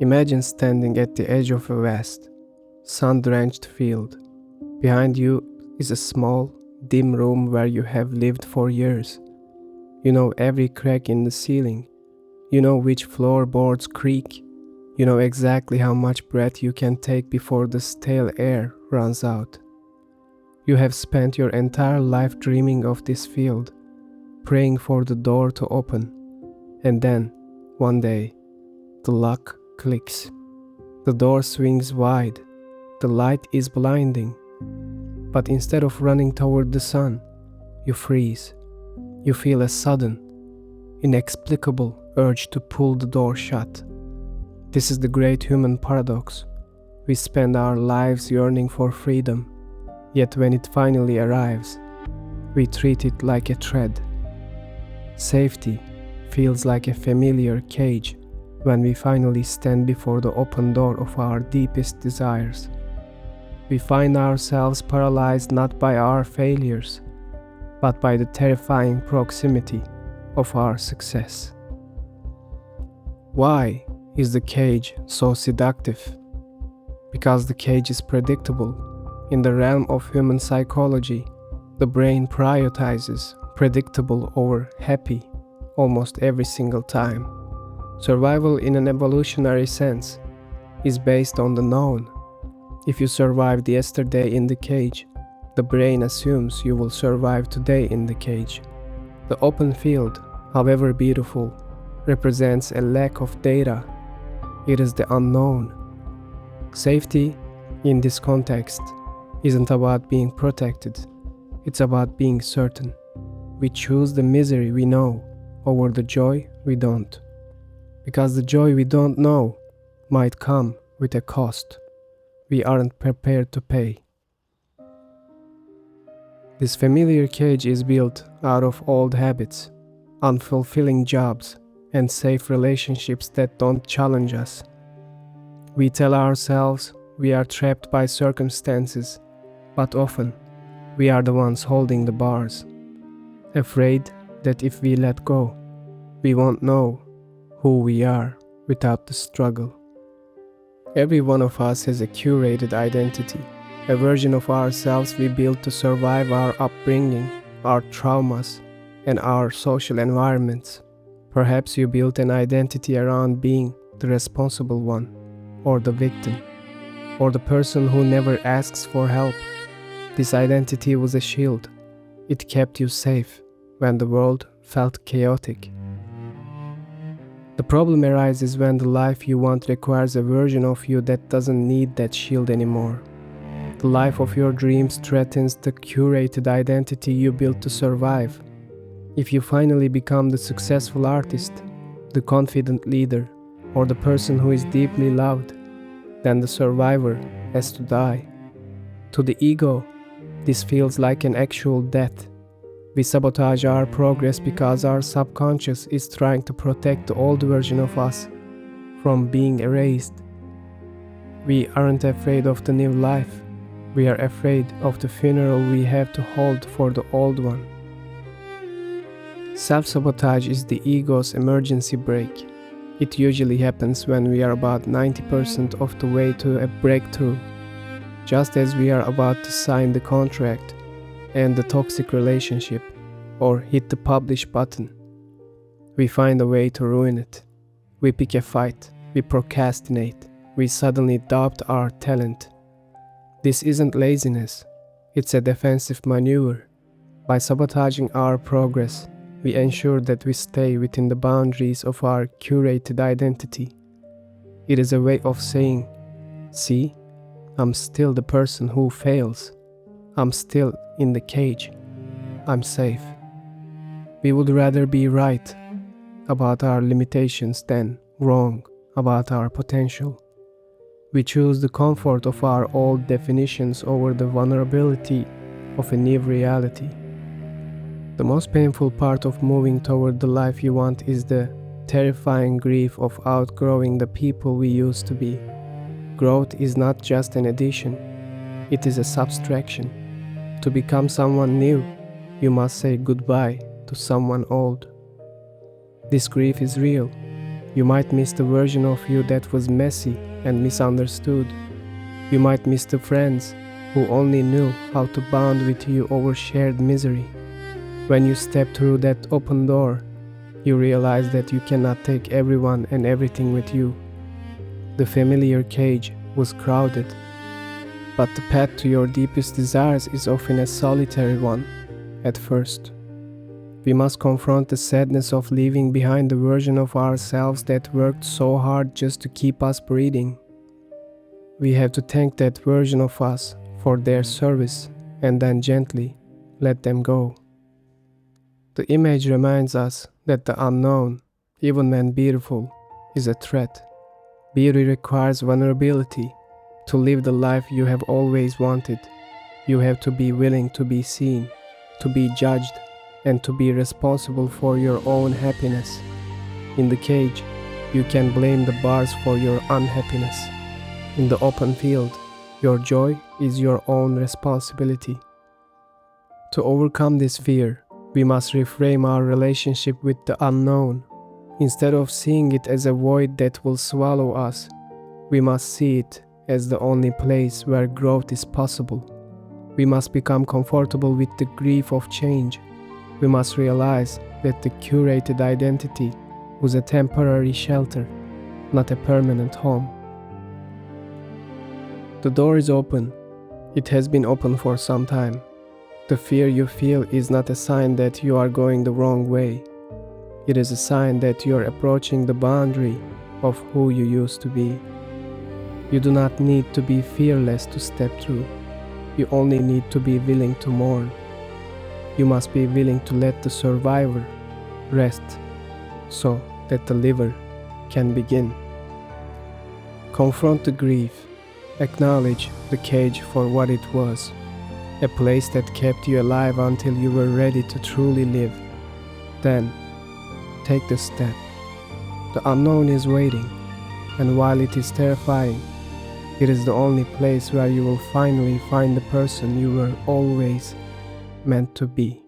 Imagine standing at the edge of a vast, sun-drenched field. Behind you is a small, dim room where you have lived for years. You know every crack in the ceiling. You know which floorboards creak. You know exactly how much breath you can take before the stale air runs out. You have spent your entire life dreaming of this field, praying for the door to open, and then, one day, the lock clicks. The door swings wide. The light is blinding. But instead of running toward the sun, you freeze. You feel a sudden, inexplicable urge to pull the door shut. This is the great human paradox. We spend our lives yearning for freedom, yet when it finally arrives, we treat it like a threat. Safety feels like a familiar cage when we finally stand before the open door of our deepest desires. We find ourselves paralyzed not by our failures, but by the terrifying proximity of our success. Why is the cage so seductive? Because the cage is predictable. In the realm of human psychology, the brain prioritizes predictable over happy almost every single time. Survival in an evolutionary sense is based on the known. If you survived yesterday in the cage, the brain assumes you will survive today in the cage. The open field, however beautiful, represents a lack of data. It is the unknown. Safety, in this context, isn't about being protected. It's about being certain. We choose the misery we know over the joy we don't. Because the joy we don't know might come with a cost we aren't prepared to pay. This familiar cage is built out of old habits, unfulfilling jobs, and safe relationships that don't challenge us. We tell ourselves we are trapped by circumstances, but often we are the ones holding the bars, afraid that if we let go, we won't know who we are without the struggle. Every one of us has a curated identity, a version of ourselves we built to survive our upbringing, our traumas, and our social environments. Perhaps you built an identity around being the responsible one, or the victim, or the person who never asks for help. This identity was a shield. It kept you safe when the world felt chaotic. The problem arises when the life you want requires a version of you that doesn't need that shield anymore. The life of your dreams threatens the curated identity you built to survive. If you finally become the successful artist, the confident leader, or the person who is deeply loved, then the survivor has to die. To the ego, this feels like an actual death. We sabotage our progress because our subconscious is trying to protect the old version of us from being erased. We aren't afraid of the new life. We are afraid of the funeral we have to hold for the old one. Self-sabotage is the ego's emergency brake. It usually happens when we are about 90% of the way to a breakthrough, just as we are about to sign the contract and the toxic relationship, or hit the publish button. We find a way to ruin it. We pick a fight, we procrastinate, we suddenly doubt our talent. This isn't laziness, it's a defensive maneuver. By sabotaging our progress, we ensure that we stay within the boundaries of our curated identity. It is a way of saying, see, I'm still the person who fails. I'm still in the cage. I'm safe. We would rather be right about our limitations than wrong about our potential. We choose the comfort of our old definitions over the vulnerability of a new reality. The most painful part of moving toward the life you want is the terrifying grief of outgrowing the people we used to be. Growth is not just an addition, it is a subtraction. To become someone new, you must say goodbye to someone old. This grief is real. You might miss the version of you that was messy and misunderstood. You might miss the friends who only knew how to bond with you over shared misery. When you step through that open door, you realize that you cannot take everyone and everything with you. The familiar cage was crowded, but the path to your deepest desires is often a solitary one at first. We must confront the sadness of leaving behind the version of ourselves that worked so hard just to keep us breathing. We have to thank that version of us for their service and then gently let them go. The image reminds us that the unknown, even when beautiful, is a threat. Beauty requires vulnerability. To live the life you have always wanted, you have to be willing to be seen, to be judged, and to be responsible for your own happiness. In the cage, you can blame the bars for your unhappiness. In the open field, your joy is your own responsibility. To overcome this fear, we must reframe our relationship with the unknown. Instead of seeing it as a void that will swallow us, we must see it as the only place where growth is possible. We must become comfortable with the grief of change. We must realize that the curated identity was a temporary shelter, not a permanent home. The door is open. It has been open for some time. The fear you feel is not a sign that you are going the wrong way. It is a sign that you are approaching the boundary of who you used to be. You do not need to be fearless to step through. You only need to be willing to mourn. You must be willing to let the survivor rest so that the liver can begin. Confront the grief. Acknowledge the cage for what it was, a place that kept you alive until you were ready to truly live. Then, take the step. The unknown is waiting, and while it is terrifying, it is the only place where you will finally find the person you were always meant to be.